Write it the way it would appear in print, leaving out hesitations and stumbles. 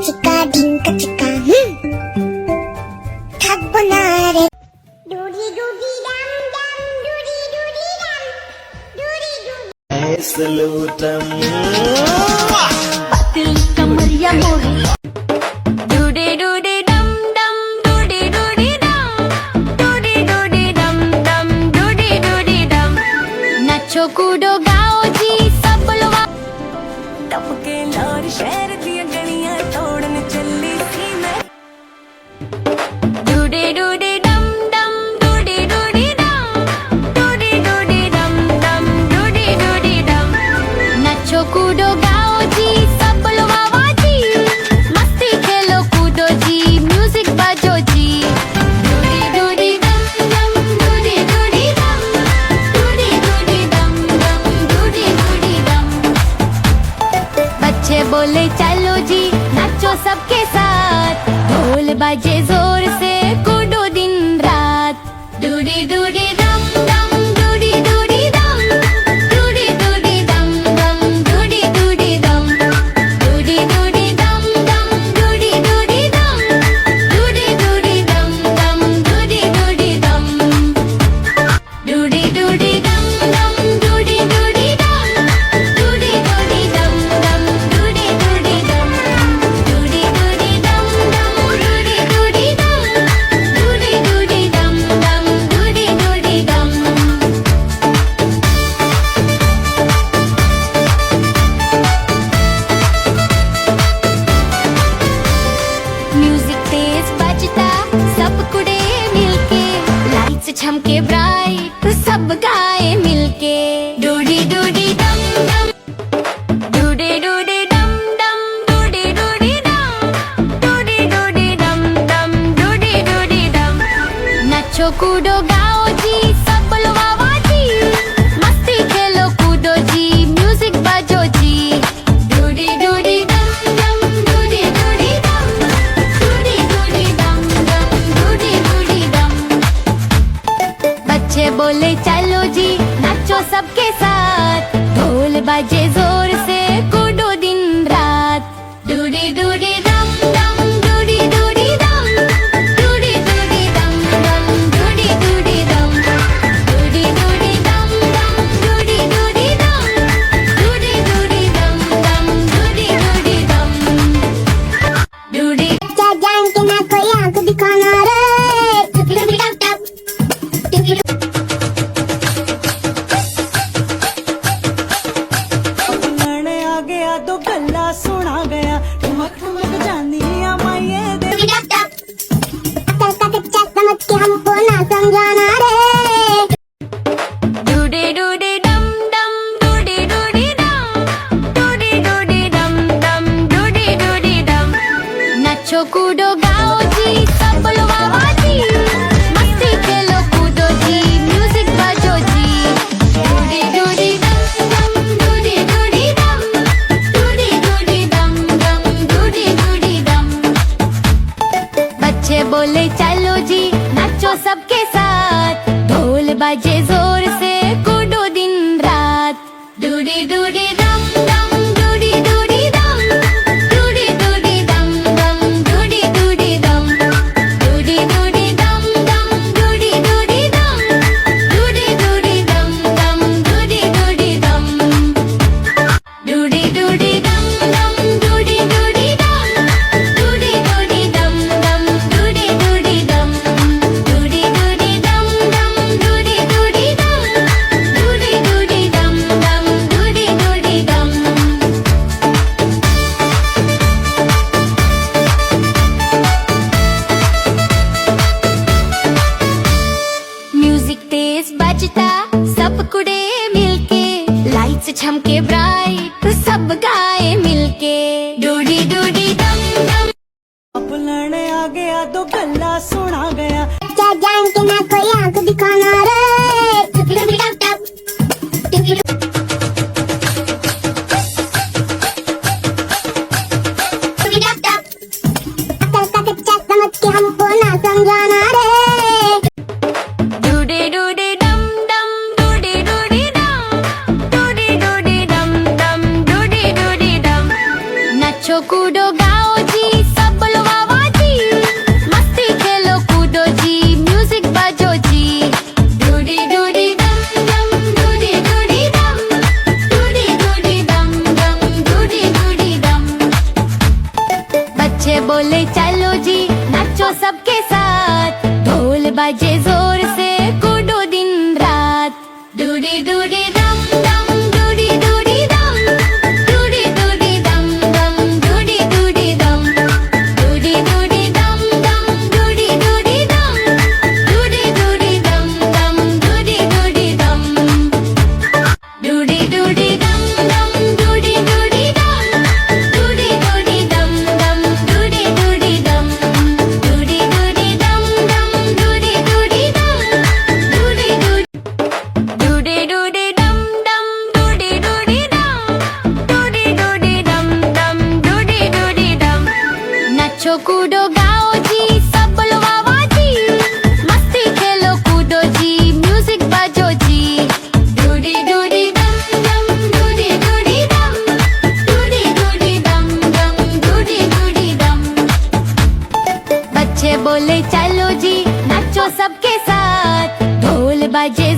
চিকা ডিঙ্কা চিকা থাকবো না রে ডুরি ডুরি Dam Dam ডুরি ডুরি Dam ডুরি ডুরি salutam Patil Kamaria Mori Dude dude dum dum dude dude dum Dude dude dum dum dude dude dum Nacho kudo gao ji sab lowa Tapke laur शहर दिया गलियां तोड़ने चली थी मैं Dude dude dum dum dude dude dum Dude dude dum dum dude dude dum Nacho kudo gao ji sab lowa ji Masti khelo kudo ji music bajo ji Dude dude dum dum dude dude dum Dude dude dum dum dude dude dum बच्चे बोले चलो जी नाचो सबके साथ ढोल बाजे जोर से कूदो दिन रात डूडी डूडी दम दम डूडी डूडी दम डूडी डूडी दम दम डूडी डूडी दम डूडी डूडी दम दम डूडी डूडी दम डूडी डूडी दम दम डूडी डूडी दम डूडी डूडी दम दम डूडी डूडी दम डूडी डूडी दम दम डूडी डूडी दम डूडी डूडी दम दम डूडी डूडी दम डूडी डूडी दम दम डूडी डूडी दम म्यूजिक तेज बजता सब कुड़े मिलके लाइट्स चमके ब्राइट सब गाए मिलके डूडी डूडी दम दम डूडी डूडी दम दम डूडी डूडी दम डूडी डूडी दम दम डूडी डूडी दम नचो कूदो गाओ जी सब लोवा जी मस्ती खेलो कूदो जी म्यूजिक बाजो जी डूडी डूडी दम दम डूडी डूडी दम डूडी डूडी दम दम डूडी डूडी दम बच्चे बोले चलो जी नाचो सबके साथ ढोल बाजे जोर से कूदो दिन रात डूडी डूडी दम दम डूडी डूडी दम डूडी डूडी दम दम डूडी डूडी दम डूडी डूडी दम दम डूडी डूडी दम डूडी डूडी दम दम डूडी डूडी दम डूडी क्या जान के ना कोई आंख दिखाना रे टुकड़ी टुकड़ी टप टप टुकड़ी लड़ने आ गया तो गल्ला सुना गया ठुमक ठुमक जानी माये दे टप टप अकल का कच्चा समझ के हमको ना समझाना रे डूडी डूडी दम दम डूडी डूडी दम डूडी डूडी दम दम डूडी डूडी दम नचो कूदो गाओ जी सब लोवा जी मस्ती खेलो कूदो जी म्यूजिक बाजो जी डूडी डूडी दम दम डूडी डूडी दम डूडी डूडी दम दम डूडी डूडी दम बच्चे बोले चलो जी नाचो सबके साथ ढोल बाजे जोर से कूदो दिन रात डूडी डूडी दम दम डूडी डूडी दम डूडी डूडी दम दम डूडी डूडी दम डूडी डूडी दम दम डूडी डूडी दम डूडी डूडी दम दम डूडी डूडी दम डूडी डूडी दम दम डूडी डूडी दम डूडी डूडी दम दम डूडी डूडी दम डूडी डूडी दम दम डूडी डूडी दम डूडी डूडी दम दम डूडी डूडी दम म्यूजिक तेज बजता सब कुड़े मिलके लाइट्स चमके ब्राइट सब गाए मिलके डूडी डूडी दम दम अब लड़ने आ गया तो गल्ला सुना गया क्या जान के ना कोई आंख दिखाना रे टुकड़ी टुकड़ी टप टप टुकड़ी टुकड़ी टप टप अकल का कच्चा समझ के हमको ना समझाना रे डूडी डूडी दम दम डूडी डूडी दम डूडी डूडी दम दम डूडी डूडी दम नचो कूदो गाओ जी, सब बोलो वाह वाह जी, मस्ती खेलो कूदो जी, म्यूजिक बजो जी। डूडी डूडी दम दम, डूडी डूडी दम, डूडी डूडी दम दम, डूडी डूडी दम। बच्चे बोले चलो जी, नाचो सबके साथ, ढोल बजे जोर से, कूदो दिन रात। डूडी डूडी दम दम, डूडी डूडी दम, डूडी डूडी दम दम, डूडी डूडी दम, डूडी डूडी दम दम, डूडी डूडी दम, डूडी डूडी दम दम, डूडी डूडी दम, डूडी डूडी दम दम, डूडी डूडी दम, डूडी डूडी दम दम, डूडी डूडी दम, डूडी डूडी दम दम, डूडी डूडी दम, डूडी डूडी, डूडी डूडी दम दम, डूडी डूडी दम, डूडी डूडी दम दम, डूडी डूडी दम। नाचो कूदो गाओ जी, सब बोलो वाह वाह जी, मस्ती खेलो कूदो जी, म्यूजिक बजो जी। डूडी डूडी दम दम, डूडी डूडी दम, डूडी डूडी दम दम, डूडी डूडी दम। बच्चे बोले चलो जी, नाचो सबके साथ, ढोल बजे